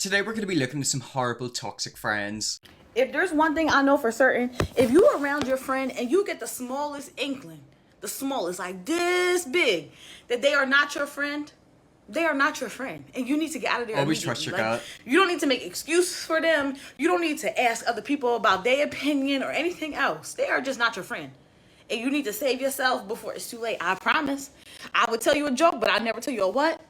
Today we're going to be looking at some horrible toxic friends. If there's one thing I know for certain, if you around your friend and you get the smallest inkling, the smallest, like this big, that they are not your friend, they are not your friend. And you need to get out of there. Always trust your gut. You don't need to make excuses for them. You don't need to ask other people about their opinion or anything else. They are just not your friend. And you need to save yourself before it's too late. I promise. I would tell you a joke, but I never tell you a what.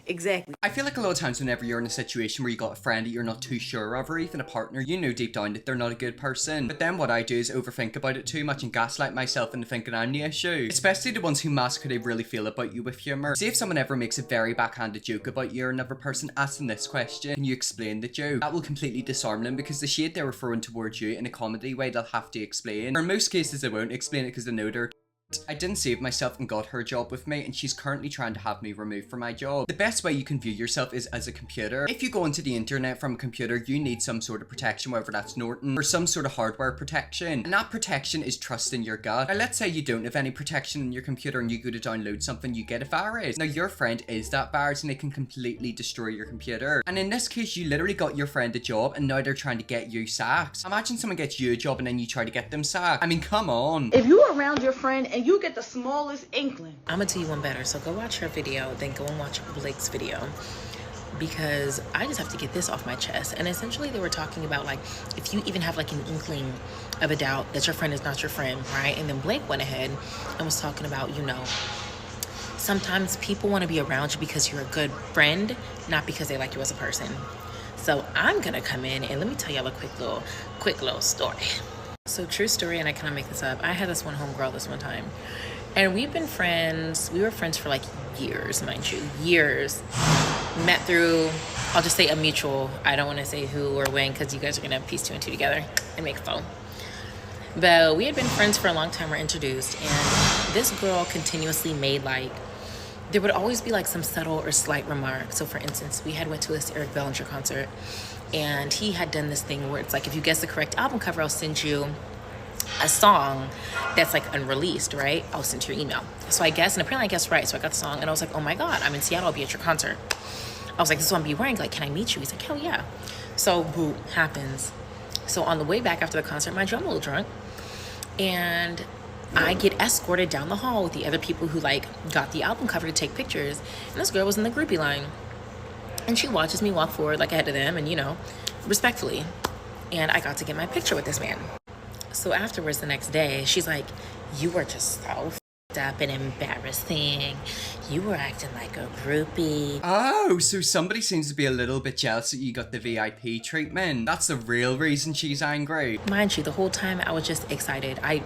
Exactly. I feel like a lot of times whenever you're in a situation where you got a friend that you're not too sure of, or even a partner, you know deep down that they're not a good person. But then what I do is overthink about it too much and gaslight myself into thinking I'm the issue. Especially the ones who mask how they really feel about you with humour. See, if someone ever makes a very backhanded joke about you or another person, ask them this question: can you explain the joke? That will completely disarm them, because the shade they're referring towards you in a comedy way they'll have to explain. Or in most cases they won't explain it because they know they're I didn't save myself and got her job with me, and she's currently trying to have me removed from my job. The best way you can view yourself is as a computer. If you go onto the internet from a computer, you need some sort of protection, whether that's Norton or some sort of hardware protection. And that protection is trust in your gut. Now let's say you don't have any protection in your computer and you go to download something, you get a virus. Now your friend is that virus and they can completely destroy your computer. And in this case, you literally got your friend a job and now they're trying to get you sacked. Imagine someone gets you a job and then you try to get them sacked. I mean, come on. If you around your friend and you get the smallest inkling, I'm gonna tell you one better. So go watch her video, then go and watch Blake's video, because I just have to get this off my chest. And essentially they were talking about, like, if you even have like an inkling of a doubt that your friend is not your friend, right? And then Blake went ahead and was talking about, you know, sometimes people want to be around you because you're a good friend, not because they like you as a person. So I'm gonna come in and let me tell y'all a quick little story. So true story, and I cannot make this up. I had this one homegirl this one time, and we've been friends. We were friends for like years, mind you, years. Met through, I'll just say a mutual. I don't want to say who or when, because you guys are gonna piece two and two together and make a phone. But we had been friends for a long time. We're introduced, and this girl continuously made, like, there would always be like some subtle or slight remark. So for instance, we had went to this Eric Bellinger concert, and he had done this thing where it's like, if you guess the correct album cover, I'll send you a song that's like unreleased, right? I'll send to your email. So I guessed, and apparently I guessed right. So I got the song, and I was like, oh my God, I'm in Seattle, I'll be at your concert. I was like, this is what I'm be wearing. Like, can I meet you? He's like, hell yeah. So boom, happens. So on the way back after the concert, mind you, I'm a little drunk, and I get escorted down the hall with the other people who like got the album cover to take pictures. And this girl was in the groupie line, and she watches me walk forward like ahead of them, and, you know, respectfully. And I got to get my picture with this man. So afterwards, the next day, she's like, you were just so f***ed up and embarrassing. You were acting like a groupie. Oh, so somebody seems to be a little bit jealous that you got the VIP treatment. That's the real reason she's angry. Mind you, the whole time I was just excited. I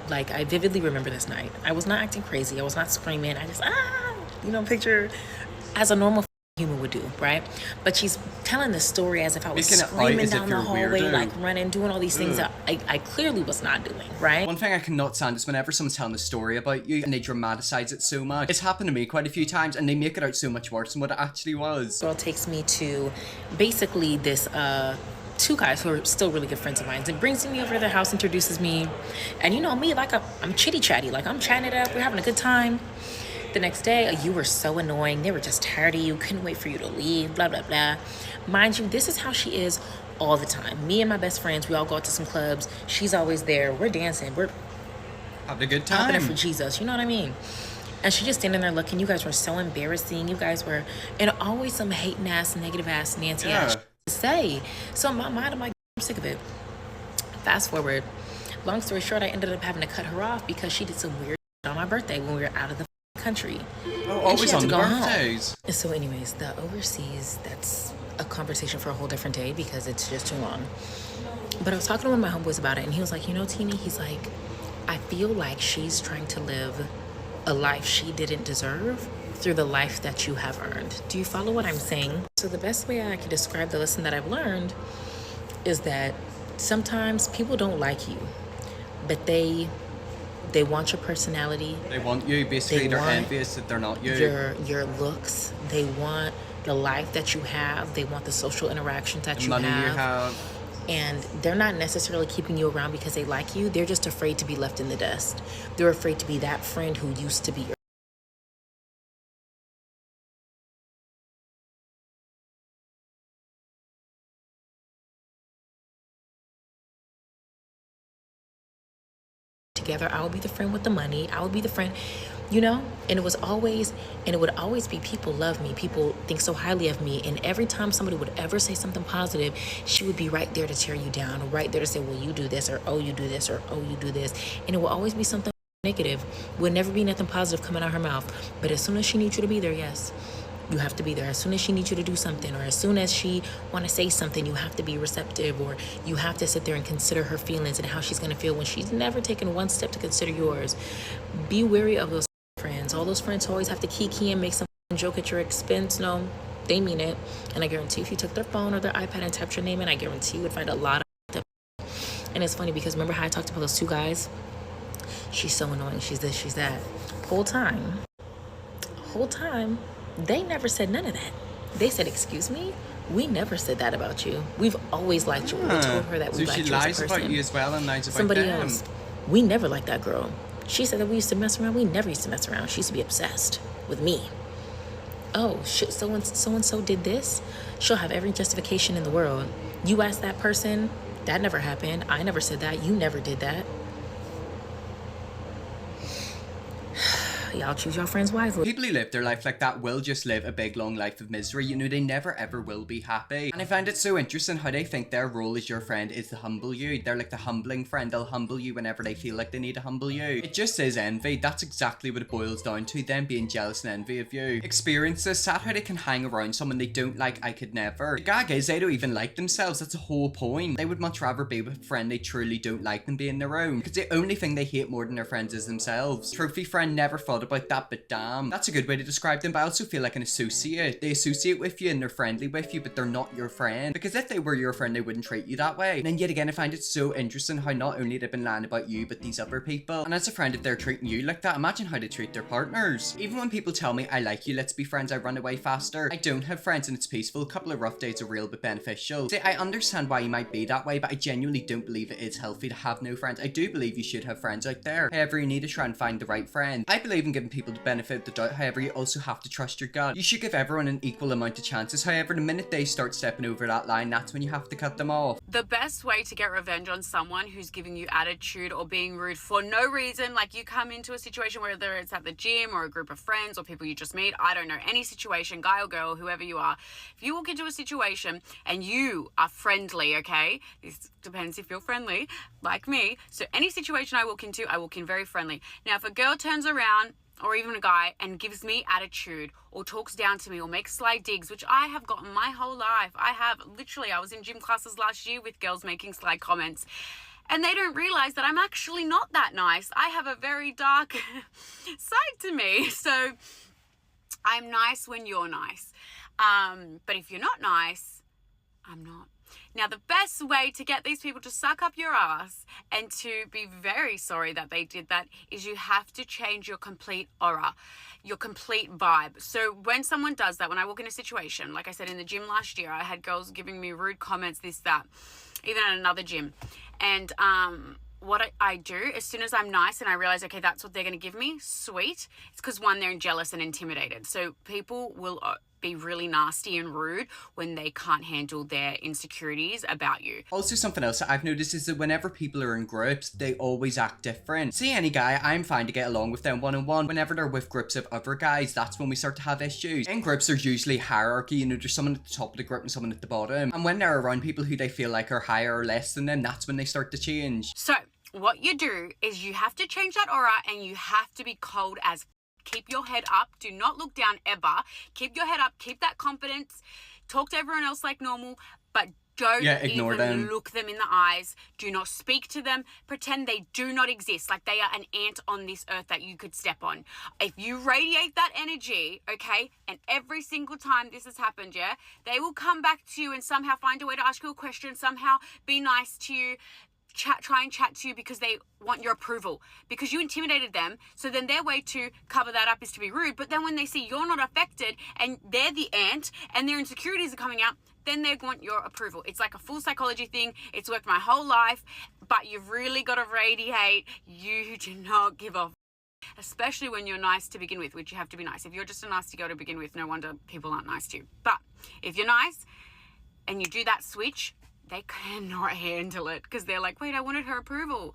vividly remember this night. I was not acting crazy. I was not screaming. I just, you know, picture as a normal human would do, right? But she's telling the story as if I was screaming down the hallway, like running, doing all these things that I clearly was not doing, right? One thing I cannot stand is whenever someone's telling a story about you and they dramatize it so much. It's happened to me quite a few times, and they make it out so much worse than what it actually was. Girl takes me to basically this two guys who are still really good friends of mine, and brings me over to their house, introduces me, and you know me, like I'm chitty chatty, like I'm chatting it up, we're having a good time. The next day, you were so annoying. They were just tired of you, couldn't wait for you to leave, blah, blah, blah. Mind you, this is how she is all the time. Me and my best friends, we all go out to some clubs. She's always there. We're dancing. We're having a good time. Popping it for Jesus, you know what I mean? And she just standing there looking. You guys were so embarrassing. You guys were, and always some hating ass, negative ass, Nancy ass to say. So in my mind, I'm like, I'm sick of it. Fast forward. Long story short, I ended up having to cut her off because she did some weird shit on my birthday when we were out of the country. Oh, always on the birthdays. Home. So anyways, the overseas, that's a conversation for a whole different day because it's just too long. But I was talking to one of my homeboys about it, and he was like, you know, Teeny, he's like, I feel like she's trying to live a life she didn't deserve through the life that you have earned. Do you follow what I'm saying? So the best way I can describe the lesson that I've learned is that sometimes people don't like you, but they want your personality. They want you. Basically, they're envious that they're not you. Your looks. They want the life that you have. They want the social interactions that the money you have. And they're not necessarily keeping you around because they like you. They're just afraid to be left in the dust. They're afraid to be that friend who used to be your together. I would be the friend with the money. I would be the friend, you know? And it would always be people love me. People think so highly of me. And every time somebody would ever say something positive, she would be right there to tear you down, right there to say, well, you do this, or oh, you do this, or oh, you do this. And it will always be something negative. Would never be nothing positive coming out her mouth. But as soon as she needs you to be there, yes, you have to be there. As soon as she needs you to do something, or as soon as she want to say something, you have to be receptive, or you have to sit there and consider her feelings and how she's going to feel when she's never taken one step to consider yours. Be wary of those friends. All those friends who always have to kiki and make some joke at your expense. No, they mean it. And I guarantee if you took their phone or their iPad and typed your name in, I guarantee you would find a lot of them. And it's funny because remember how I talked about those two guys? She's so annoying. She's this, she's that. Whole time, they never said none of that. They said, excuse me? We never said that about you. We've always liked you. We told her that we liked you as a person. So she lies about you as well and lies about somebody them. else. We never liked that girl. She said that we used to mess around. We never used to mess around. She used to be obsessed with me. Oh, so-and-so did this? She'll have every justification in the world. You asked that person, that never happened. I never said that. You never did that. Y'all choose your friends wisely. People who live their life like that will just live a big long life of misery. You know, they never ever will be happy. And I find it so interesting how they think their role as your friend is to humble you. They're like the humbling friend. They'll humble you whenever they feel like they need to humble you. It just is envy. That's exactly what it boils down to. Them being jealous and envy of you. Experiences, sad how they can hang around someone they don't like. I could never. The gag is they don't even like themselves. That's the whole point. They would much rather be with a friend they truly don't like than being their own. Because the only thing they hate more than their friends is themselves. Trophy friend never thought about that, but damn, that's a good way to describe them. But I also feel like an associate. They associate with you and they're friendly with you, but they're not your friend. Because if they were your friend, they wouldn't treat you that way. And then yet again, I find it so interesting how not only they've been lying about you, but these other people. And as a friend, if they're treating you like that, imagine how they treat their partners. Even when people tell me I like you, let's be friends, I run away faster. I don't have friends and it's peaceful. A couple of rough days are real but beneficial. See, I understand why you might be that way, but I genuinely don't believe it is healthy to have no friends. I do believe you should have friends out there. However, you need to try and find the right friend. I believe in giving people the benefit of the doubt. However, you also have to trust your gut. You should give everyone an equal amount of chances. However, the minute they start stepping over that line, that's when you have to cut them off. The best way to get revenge on someone who's giving you attitude or being rude for no reason, like you come into a situation, whether it's at the gym or a group of friends or people you just meet, I don't know, any situation, guy or girl, whoever you are, if you walk into a situation and you are friendly, okay, this depends if you're friendly, like me, so any situation I walk into, I walk in very friendly. Now, if a girl turns around, or even a guy, and gives me attitude or talks down to me or makes sly digs, which I have gotten my whole life. I was in gym classes last year with girls making sly comments, and they don't realize that I'm actually not that nice. I have a very dark side to me. So I'm nice when you're nice. But if you're not nice, I'm not. Now, the best way to get these people to suck up your ass and to be very sorry that they did that is you have to change your complete aura, your complete vibe. So when someone does that, when I walk in a situation, like I said, in the gym last year, I had girls giving me rude comments, this, that, even at another gym. And what I do, as soon as I'm nice and I realize, okay, that's what they're going to give me, sweet. It's because, one, they're jealous and intimidated. So people will be really nasty and rude when they can't handle their insecurities about you. Also, something else that I've noticed is that whenever people are in groups, they always act different. See any guy, I'm fine to get along with them one-on-one. Whenever they're with groups of other guys, that's when we start to have issues. In groups, there's usually hierarchy. You know, there's someone at the top of the group and someone at the bottom. And when they're around people who they feel like are higher or less than them, that's when they start to change. So what you do is you have to change that aura and you have to be cold as keep your head up. Do not look down ever. Keep your head up. Keep that confidence. Talk to everyone else like normal, but don't ignore them. Look them in the eyes. Do not speak to them. Pretend they do not exist, like they are an ant on this earth that you could step on. If you radiate that energy, okay, and every single time this has happened, yeah, they will come back to you and somehow find a way to ask you a question, somehow be nice to you, try and chat to you because they want your approval, because you intimidated them. So then their way to cover that up is to be rude. But then when they see you're not affected and they're the ant and their insecurities are coming out, then they want your approval. It's like a full psychology thing. It's worked my whole life, but you've really got to radiate. You do not give off, especially when you're nice to begin with, which you have to be nice. If you're just a nasty girl to begin with, no wonder people aren't nice to you. But if you're nice and you do that switch, they cannot handle it because they're like, wait, I wanted her approval.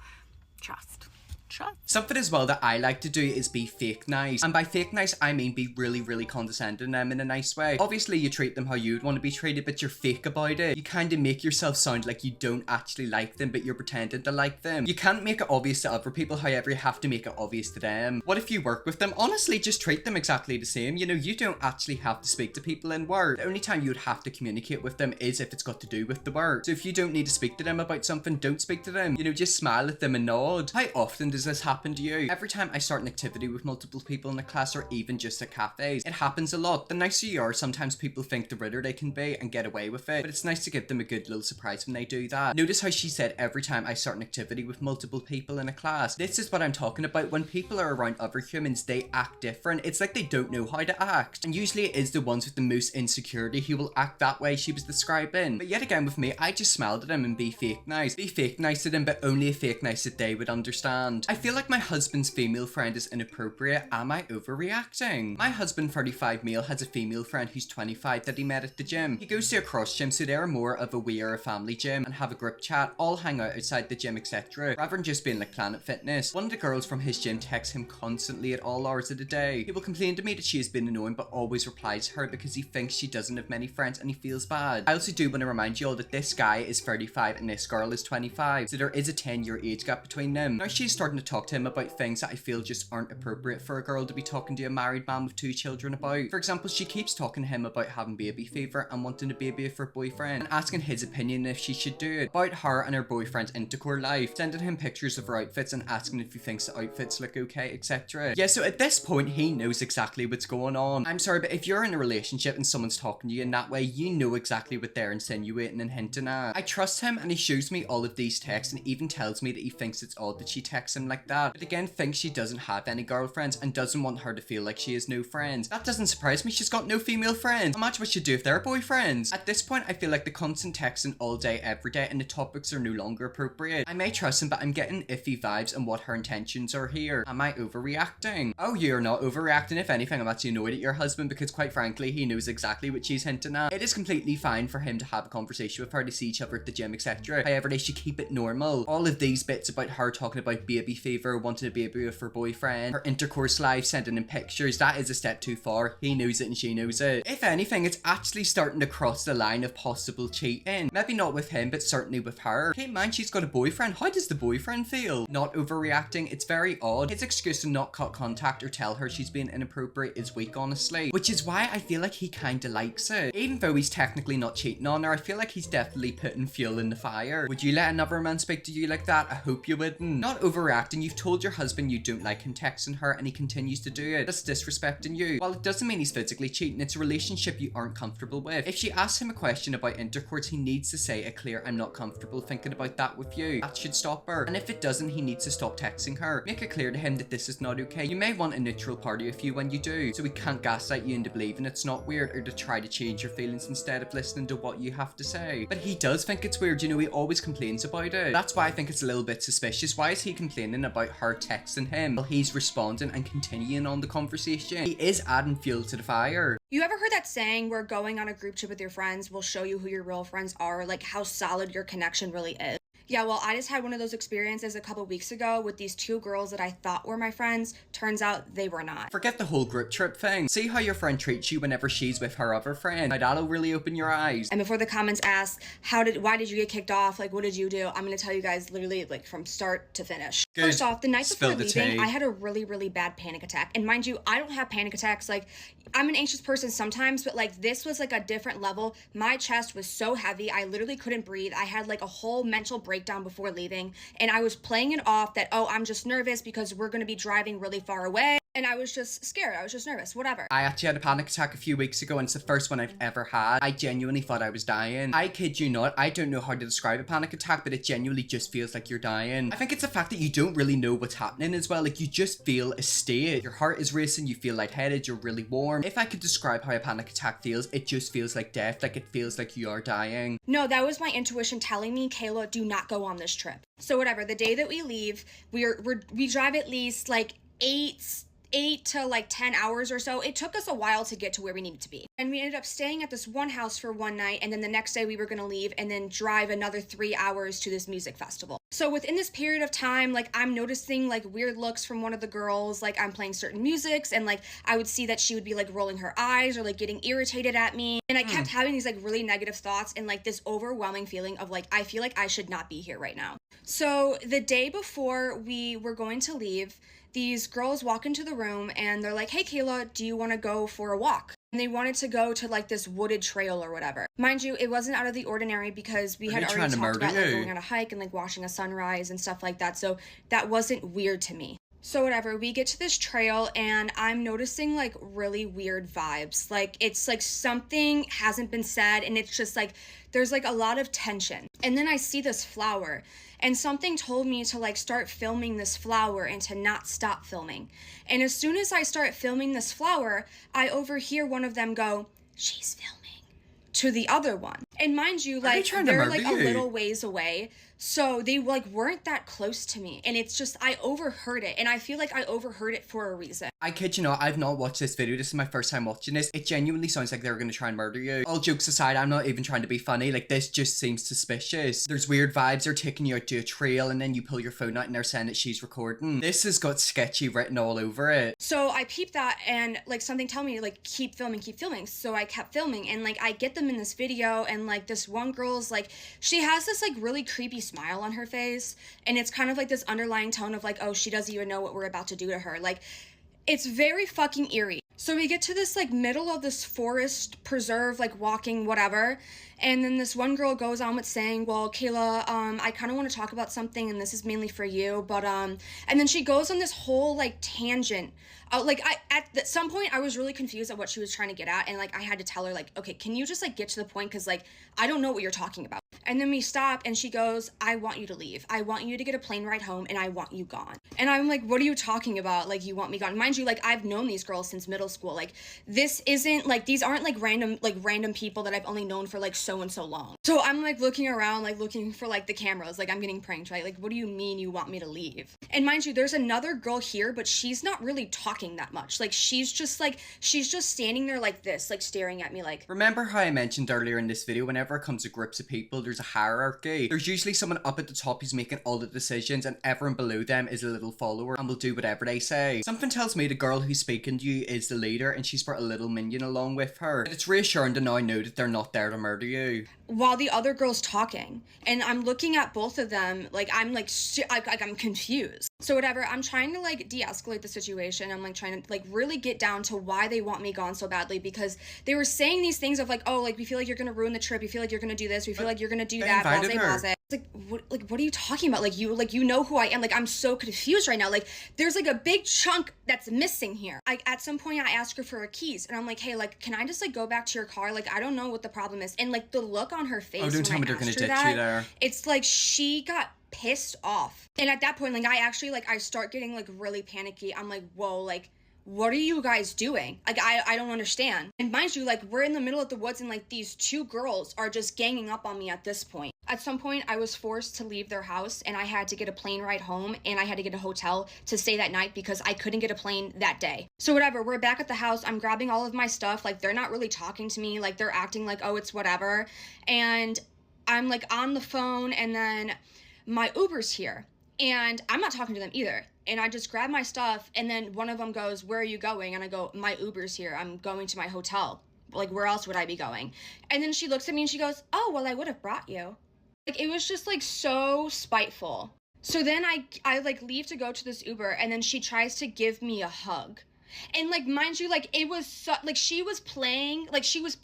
Trust. Trust. Something as well that I like to do is be fake nice. And by fake nice, I mean be really, really condescending to them in a nice way. Obviously, you treat them how you'd want to be treated, but you're fake about it. You kind of make yourself sound like you don't actually like them, but you're pretending to like them. You can't make it obvious to other people, however, you have to make it obvious to them. What if you work with them? Honestly, just treat them exactly the same. You know, you don't actually have to speak to people in work. The only time you would have to communicate with them is if it's got to do with the work. So if you don't need to speak to them about something, don't speak to them. You know, just smile at them and nod. How often does this happen to you? Every time I start an activity with multiple people in a class or even just at cafes, it happens a lot. The nicer you are, sometimes people think the ruder they can be and get away with it, but it's nice to give them a good little surprise when they do that. Notice how she said every time I start an activity with multiple people in a class. This is what I'm talking about. When people are around other humans, they act different. It's like they don't know how to act. And usually it is the ones with the most insecurity who will act that way she was describing. But yet again with me, I just smiled at them and be fake nice. Be fake nice to them, but only a fake nice that they would understand. I feel like my husband's female friend is inappropriate. Am I overreacting? My husband, 35 male, has a female friend who's 25 that he met at the gym. He goes to a cross gym, so they're more of a we are a family gym and have a group chat, all hang out outside the gym, etc. Rather than just being like Planet Fitness. One of the girls from his gym texts him constantly at all hours of the day. He will complain to me that she has been annoying but always replies to her because he thinks she doesn't have many friends and he feels bad. I also do want to remind you all that this guy is 35 and this girl is 25, so there is a 10-year age gap between them. Now she's starting to talk to him about things that I feel just aren't appropriate for a girl to be talking to a married man with 2 children about. For example, she keeps talking to him about having baby fever and wanting a baby for a boyfriend and asking his opinion if she should do it, about her and her boyfriend's intercore life, sending him pictures of her outfits and asking if he thinks the outfits look okay, etc. Yeah, so at this point he knows exactly what's going on. I'm sorry, but if you're in a relationship and someone's talking to you in that way, you know exactly what they're insinuating and hinting at. I trust him and he shows me all of these texts and even tells me that he thinks it's odd that she texts him like that, but again thinks she doesn't have any girlfriends and doesn't want her to feel like she has no friends. That doesn't surprise me, she's got no female friends. Imagine what she'd do if they're boyfriends. At this point I feel like the constant texting all day every day and the topics are no longer appropriate. I may trust him, but I'm getting iffy vibes on what her intentions are here. Am I overreacting? Oh, you're not overreacting. If anything, I'm actually annoyed at your husband because quite frankly he knows exactly what she's hinting at. It is completely fine for him to have a conversation with her, to see each other at the gym, etc. However, they should keep it normal. All of these bits about her talking about baby fever, wanting a baby with her boyfriend, her intercourse life, sending him pictures, that is a step too far. He knows it and she knows it. If anything, it's actually starting to cross the line of possible cheating. Maybe not with him, but certainly with her. Keep in mind she's got a boyfriend. How does the boyfriend feel? Not overreacting. It's very odd. His excuse to not cut contact or tell her she's being inappropriate is weak, honestly. Which is why I feel like he kinda likes it. Even though he's technically not cheating on her, I feel like he's definitely putting fuel in the fire. Would you let another man speak to you like that? I hope you wouldn't. Not overreacting. You've told your husband you don't like him texting her and he continues to do it. That's disrespecting you. While it doesn't mean he's physically cheating, it's a relationship you aren't comfortable with. If she asks him a question about intercourse, he needs to say a clear "I'm not comfortable thinking about that with you." That should stop her. And if it doesn't, he needs to stop texting her. Make it clear to him that this is not okay. You may want a neutral party with you when you do, so he can't gaslight you into believing it's not weird or to try to change your feelings instead of listening to what you have to say. But he does think it's weird, you know, he always complains about it. That's why I think it's a little bit suspicious. Why is he complaining about her texting him while he's responding and continuing on the conversation? He is adding fuel to the fire. You ever heard that saying where going on a group trip with your friends will show you who your real friends are, like how solid your connection really is? Yeah, well, I just had one of those experiences a couple weeks ago with these 2 girls that I thought were my friends. Turns out they were not. Forget the whole group trip thing. See how your friend treats you whenever she's with her other friend. Now that'll really open your eyes. And before the comments ask, why did you get kicked off? Like, what did you do? I'm gonna tell you guys literally like from start to finish. Good. First off, the night Spill before the leaving, tea. I had a really, really bad panic attack. And mind you, I don't have panic attacks. Like, I'm an anxious person sometimes, but like this was like a different level. My chest was so heavy, I literally couldn't breathe. I had like a whole mental breakdown before leaving. And I was playing it off that, oh, I'm just nervous because we're going to be driving really far away. And I was just scared. I was just nervous, whatever. I actually had a panic attack a few weeks ago and it's the first one I've ever had. I genuinely thought I was dying. I kid you not, I don't know how to describe a panic attack, but it genuinely just feels like you're dying. I think it's the fact that you don't really know what's happening as well. Like you just feel a state. Your heart is racing, you feel lightheaded, you're really warm. If I could describe how a panic attack feels, it just feels like death. Like it feels like you are dying. No, that was my intuition telling me, Kayla, do not go on this trip. So whatever, the day that we leave, we drive at least like 8 to like 10 hours or so. It took us a while to get to where we needed to be. And we ended up staying at this one house for one night, and then the next day we were gonna leave and then drive another 3 hours to this music festival. So within this period of time, like I'm noticing like weird looks from one of the girls, like I'm playing certain musics and like I would see that she would be like rolling her eyes or like getting irritated at me. And I kept having these like really negative thoughts and like this overwhelming feeling of like, I feel like I should not be here right now. So the day before we were going to leave, these girls walk into the room and they're like, hey Kayla, do you want to go for a walk? And they wanted to go to like this wooded trail or whatever. Mind you, it wasn't out of the ordinary because we had already talked about like going on a hike and like watching a sunrise and stuff like that. So that wasn't weird to me. So whatever, we get to this trail and I'm noticing like really weird vibes. Like it's like something hasn't been said and it's just like there's like a lot of tension. And then I see this flower and something told me to like start filming this flower and to not stop filming. And as soon as I start filming this flower, I overhear one of them go, she's filming, to the other one. And mind you, like they're like a little ways away. So they like weren't that close to me. And it's just, I overheard it. And I feel like I overheard it for a reason. I kid you not, I've not watched this video. This is my first time watching this. It genuinely sounds like they were going to try and murder you. All jokes aside, I'm not even trying to be funny. Like, this just seems suspicious. There's weird vibes. They're taking you out to a trail and then you pull your phone out and they're saying that she's recording. This has got sketchy written all over it. So I peeped that and like something tell me like keep filming. So I kept filming and like I get them in this video and like this one girl's like, she has this like really creepy smile on her face and it's kind of like this underlying tone of like, oh, she doesn't even know what we're about to do to her. Like, it's very fucking eerie. So we get to this like middle of this forest preserve, like walking, whatever. And then this one girl goes on with saying, well, Kayla, I kind of want to talk about something and this is mainly for you. But, and then she goes on this whole like tangent. At some point I was really confused at what she was trying to get at. And like, I had to tell her like, okay, can you just like get to the point? Cause like, I don't know what you're talking about. And then we stop and she goes, I want you to leave. I want you to get a plane ride home and I want you gone. And I'm like, what are you talking about? Like, you want me gone? Mind you, like, I've known these girls since middle school. Like, this isn't like, these aren't like random people that I've only known for like so and so long. So I'm like looking around, like looking for like the cameras, like I'm getting pranked, right? Like, what do you mean you want me to leave? And mind you, there's another girl here, but she's not really talking that much. Like, she's just standing there like this, like staring at me like. Remember how I mentioned earlier in this video, whenever it comes to groups of people, there's a hierarchy. There's usually someone up at the top who's making all the decisions and everyone below them is a little follower and will do whatever they say. Something tells me the girl who's speaking to you is the leader and she's brought a little minion along with her. And it's reassuring to now know that they're not there to murder you. While the other girl's talking and I'm looking at both of them, like I'm like I'm confused. So whatever, I'm trying to like de-escalate the situation. I'm like trying to like really get down to why they want me gone so badly, because they were saying these things of like, oh, like we feel like you're gonna ruin the trip, we feel like you're gonna do this, we feel like you're gonna do that, blase. Like, what are you talking about? Like you know who I am. Like, I'm so confused right now. Like, there's like a big chunk that's missing here. Like, at some point I asked her for her keys and I'm like, hey, like, can I just like go back to your car? Like, I don't know what the problem is. And like the look on her face, don't tell me they're gonna ditch you there. It's like she got pissed off. And at that point, like, I start getting like really panicky. I'm like, whoa, like, what are you guys doing? Like, I don't understand. And mind you, like, we're in the middle of the woods and like these two girls are just ganging up on me at this point. At some point, I was forced to leave their house and I had to get a plane ride home and I had to get a hotel to stay that night because I couldn't get a plane that day. So whatever, we're back at the house. I'm grabbing all of my stuff. Like, they're not really talking to me. Like, they're acting like, oh, it's whatever. And I'm like on the phone and then my Uber's here and I'm not talking to them either. And I just grab my stuff and then one of them goes, where are you going? And I go, my Uber's here. I'm going to my hotel. Like, where else would I be going? And then she looks at me and she goes, oh, well, I would have brought you. Like, it was just like so spiteful. So then I like leave to go to this Uber and then she tries to give me a hug. And like, mind you, like, it was so, like she was playing, like she was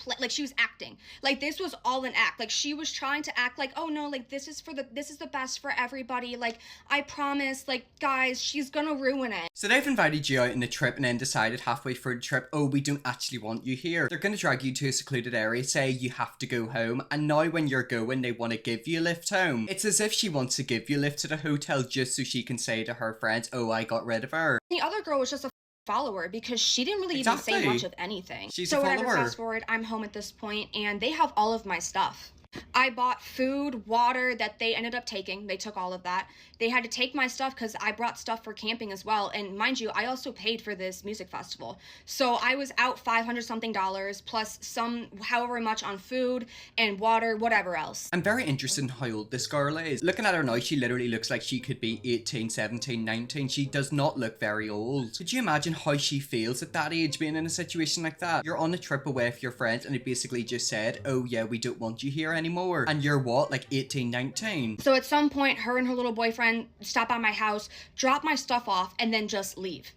acting. Like, this was all an act. Like, she was trying to act like, oh no, like this is the best for everybody. Like, I promise, like, guys, she's gonna ruin it. So they've invited you out on the trip and then decided halfway through the trip, oh, we don't actually want you here. They're gonna drag you to a secluded area, say you have to go home, and now when you're going, they want to give you a lift home. It's as if she wants to give you a lift to the hotel just so she can say to her friends, oh, I got rid of her. The other girl was just a follower because she didn't really even say much of anything. She's so a follower. whatever, fast forward, I'm home at this point and they have all of my stuff. I bought food, water that they ended up taking. They took all of that. They had to take my stuff because I brought stuff for camping as well. And mind you, I also paid for this music festival. So I was out $500 something plus some however much on food and water, whatever else. I'm very interested in how old this girl is. Looking at her now, she literally looks like she could be 18, 17, 19. She does not look very old. Could you imagine how she feels at that age being in a situation like that? You're on a trip away with your friends and it basically just said, oh yeah, we don't want you here anymore. And you're what, like 18, 19? So at some point, her and her little boyfriend stop by my house, drop my stuff off, and then just leave.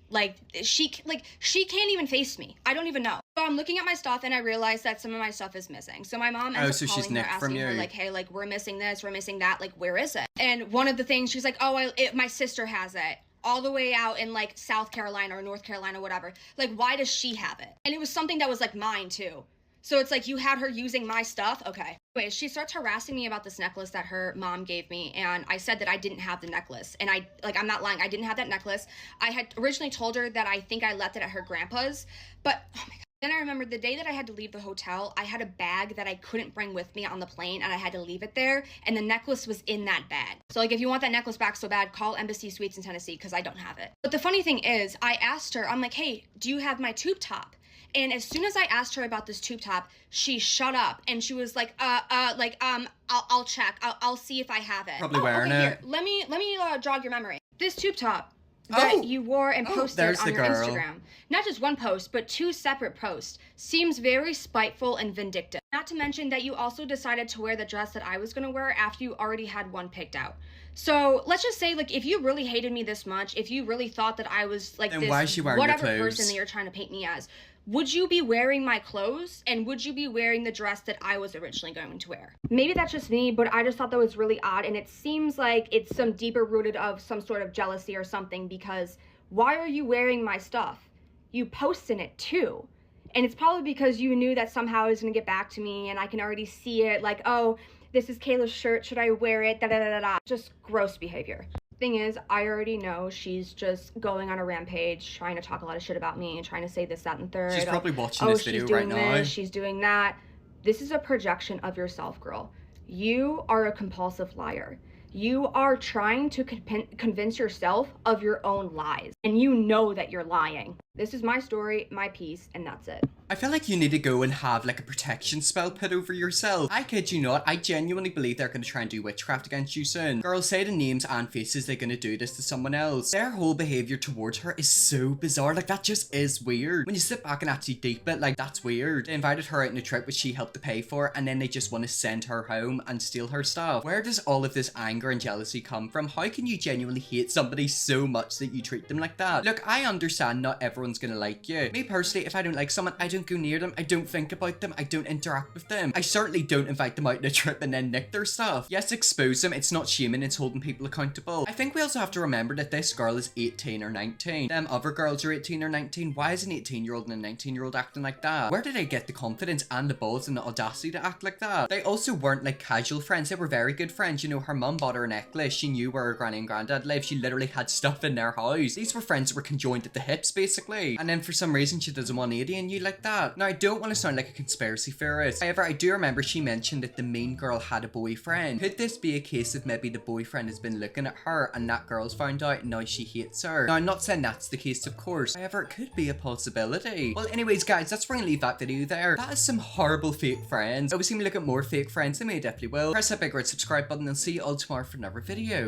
She can't even face me. I don't even know. So I'm looking at my stuff and I realize that some of my stuff is missing. So my mom ends up calling her, asking her like, hey, like, we're missing this, we're missing that, like, where is it? And one of the things, she's like, oh, my sister has it. All the way out in like South Carolina or North Carolina, whatever. Like, why does she have it? And it was something that was like mine too. So it's like, you had her using my stuff? Okay. Anyways, she starts harassing me about this necklace that her mom gave me, and I said that I didn't have the necklace. And I'm not lying, I didn't have that necklace. I had originally told her that I think I left it at her grandpa's, but oh my God. Then I remembered the day that I had to leave the hotel, I had a bag that I couldn't bring with me on the plane, and I had to leave it there, and the necklace was in that bag. So like, if you want that necklace back so bad, call Embassy Suites in Tennessee, because I don't have it. But the funny thing is, I asked her, I'm like, hey, do you have my tube top? And as soon as I asked her about this tube top, she shut up and she was like, I'll check. I'll see if I have it. Probably wearing it. Here, let me jog your memory. This tube top that you wore and posted on your Instagram. Not just one post, but 2 separate posts. Seems very spiteful and vindictive. Not to mention that you also decided to wear the dress that I was gonna wear after you already had one picked out. So let's just say, like, if you really hated me this much, if you really thought that I was like then this why is she wearing whatever your clothes? person that you're trying to paint me as, would you be wearing my clothes? And would you be wearing the dress that I was originally going to wear? Maybe that's just me, but I just thought that was really odd. And it seems like it's some deeper rooted of some sort of jealousy or something, because why are you wearing my stuff? You posted it too. And it's probably because you knew that somehow it was gonna get back to me, and I can already see it, like, oh, this is Kayla's shirt, should I wear it? Da da da da da. Just gross behavior. Thing is, I already know she's just going on a rampage, trying to talk a lot of shit about me and trying to say this, that, and third. She's probably watching this video right now. This, she's doing that. This is a projection of yourself, girl. You are a compulsive liar. You are trying to convince yourself of your own lies, and you know that you're lying. This is my story, my piece, and that's it. I feel like you need to go and have like a protection spell put over yourself. I kid you not, I genuinely believe they're going to try and do witchcraft against you soon. Girls say to names and faces they're going to do this to someone else. Their whole behavior towards her is so bizarre, like that just is weird. When you sit back and actually deep it, like that's weird. They invited her out on a trip which she helped to pay for, and then they just want to send her home and steal her stuff. Where does all of this anger and jealousy come from? How can you genuinely hate somebody so much that you treat them like that? Look, I understand not everyone's going to like you. Me personally, if I don't like someone, I don't go near them, I don't think about them, I don't interact with them. I certainly don't invite them out on a trip and then nick their stuff. Yes, expose them, it's not shaming, it's holding people accountable. I think we also have to remember that this girl is 18 or 19. Them other girls are 18 or 19. Why is an 18-year-old and a 19-year-old acting like that? Where did they get the confidence and the balls and the audacity to act like that? They also weren't like casual friends, they were very good friends. You know, her mum bought her a necklace, she knew where her granny and granddad lived, she literally had stuff in their house. These were friends that were conjoined at the hips basically. And then for some reason she doesn't want 80 and you like that. Now I don't want to sound like a conspiracy theorist. However, I do remember she mentioned that the main girl had a boyfriend. Could this be a case of maybe the boyfriend has been looking at her and that girl's found out and now she hates her? Now I'm not saying that's the case, of course. However, it could be a possibility. Well, anyways guys, that's where I'm gonna leave that video there. That is some horrible fake friends. I was going to look at more fake friends, I may definitely will. Press that big red subscribe button and see you all tomorrow for another video.